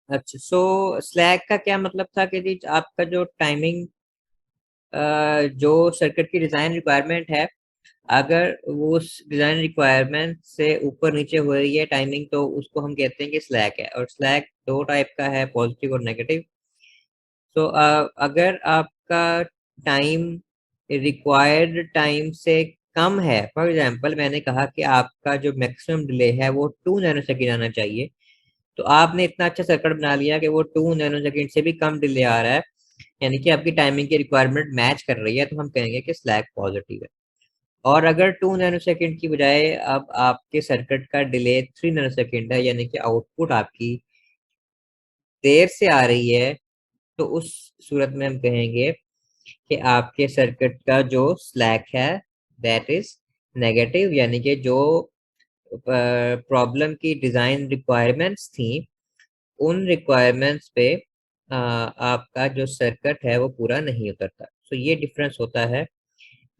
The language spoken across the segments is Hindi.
अच्छा, सो स्लैक का क्या मतलब था कि जी आपका जो टाइमिंग, जो सर्किट की डिजाइन रिक्वायरमेंट है, अगर वो उस डिजाइन रिक्वायरमेंट से ऊपर नीचे हो रही है टाइमिंग, तो उसको हम कहते हैं कि स्लैक है। और स्लैक दो टाइप का है, पॉजिटिव और नेगेटिव। तो अगर आपका टाइम रिक्वायर्ड टाइम से कम है, फॉर एग्जांपल मैंने कहा कि आपका जो मैक्सिमम डिले है वो 2 नैनो सेकेंड आना चाहिए, तो आपने इतना अच्छा सर्किट बना लिया कि वो 2 नैनो सेकेंड से भी कम डिले आ रहा है, यानी कि आपकी टाइमिंग की रिक्वायरमेंट मैच कर रही है, तो हम कहेंगे कि स्लैक पॉजिटिव है। और अगर 2 नैनो सेकेंड की बजाय अब आपके सर्किट का डिले 3 नैनो सेकेंड है, यानी कि आउटपुट आपकी देर से आ रही है, तो उस सूरत में हम कहेंगे कि आपके सर्किट का जो स्लैक है दैट इज नेगेटिव, यानी कि जो प्रॉब्लम की डिजाइन रिक्वायरमेंट्स थी, उन रिक्वायरमेंट्स पे आपका जो सर्किट है वो पूरा नहीं उतरता। तो ये डिफरेंस होता है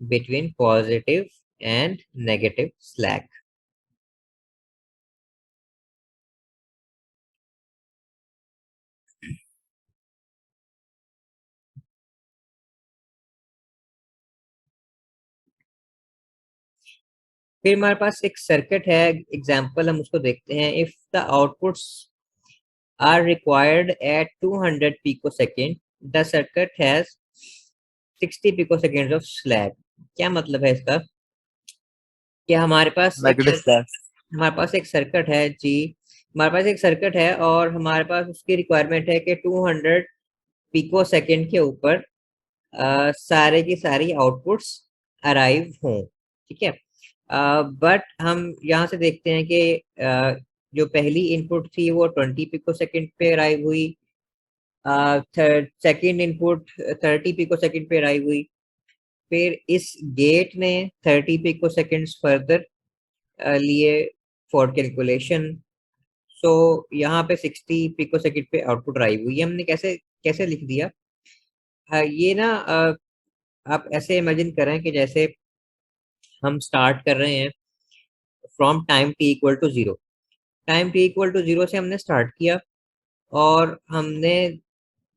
between positive and negative slack. फिर हमारे पास एक सर्किट है, एग्जांपल हम उसको देखते हैं। If the outputs are required at 200 picosecond, the circuit has 60 picosecond of slack. क्या मतलब है इसका? कि नेगेटिव स्लैश। हमारे पास एक सर्किट है जी, हमारे पास एक सर्किट है और हमारे पास उसकी रिक्वायरमेंट है कि 200 पिको सेकेंड के ऊपर सारे की सारी आउटपुट्स अराइव हों। ठीक है, बट हम यहाँ से देखते हैं कि जो पहली इनपुट थी वो 20 पिको सेकेंड पे अराइव हुई, सेकेंड इनपुट 30 पिको सेकेंड पे अराइव हुई, फिर इस गेट ने 30 पिको सेकेंड्स फर्दर लिए फॉर कैलकुलेशन। सो यहाँ पे 60 पिको सेकेंड पे आउटपुट अराइव हुई। ये हमने कैसे कैसे लिख दिया? ये ना आप ऐसे इमेजिन करें कि जैसे हम स्टार्ट कर रहे हैं from time T equal to zero. Time T equal to zero से हमने स्टार्ट किया और हमने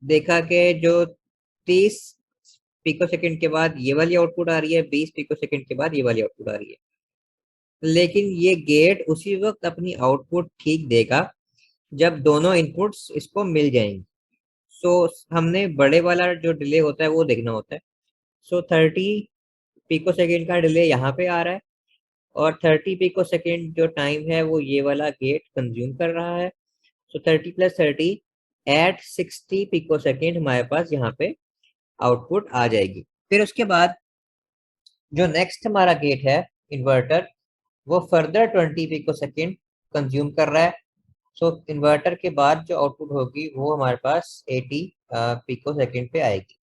देखा कि जो 30 पिको सेकंड के बाद ये वाली आउटपुट आ रही है, 20 पिको सेकंड के बाद ये वाली आउटपुट आ रही है, लेकिन ये गेट उसी वक्त अपनी आउटपुट ठीक देगा जब दोनों इनपुट्स इसको मिल जाएंगी। सो हमने बड़े वाला जो डिले होता है वो देखना होता है। सो 30 पिको सेकंड का डिले यहाँ पे आ रहा है और 30 पिको सेकेंड जो टाइम है वो ये वाला गेट कंज्यूम कर रहा है। सो 30 प्लस 30 एट 60 पिको सेकेंड हमारे पास यहाँ पे आउटपुट आ जाएगी। फिर उसके बाद जो नेक्स्ट हमारा गेट है इन्वर्टर, वो फर्दर 20 पिको सेकेंड कंज्यूम कर रहा है। सो इन्वर्टर के बाद जो आउटपुट होगी वो हमारे पास 80 पिको सेकेंड पे आएगी।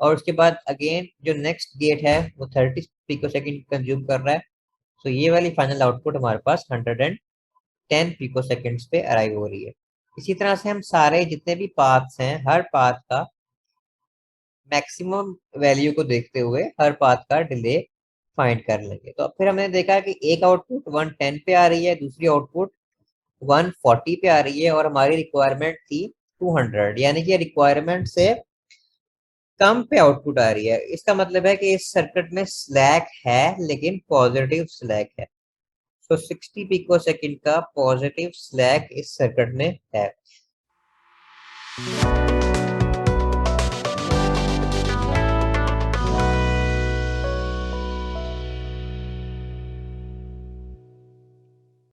और उसके बाद अगेन जो नेक्स्ट गेट है वो 30 पिको सेकेंड कंज्यूम कर रहा है। सो ये वाली फाइनल आउटपुट हमारे पास 110 पिको सेकेंड्स पे अराइव हो रही है। इसी तरह से हम सारे जितने भी पाथ्स हैं, हर पाथ का मैक्सिमम वैल्यू को देखते हुए हर पाथ का डिले फाइंड कर लेंगे। तो अब फिर हमने देखा कि एक आउटपुट 110 पे आ रही है, दूसरी आउटपुट 140 पे आ रही है और हमारी रिक्वायरमेंट थी 200, यानी कि रिक्वायरमेंट से कम पे आउटपुट आ रही है। इसका मतलब है कि इस सर्किट में स्लैक है लेकिन पॉजिटिव स्लैक है। तो 60 पिको सेकंड का पॉजिटिव स्लैक इस सर्किट में है।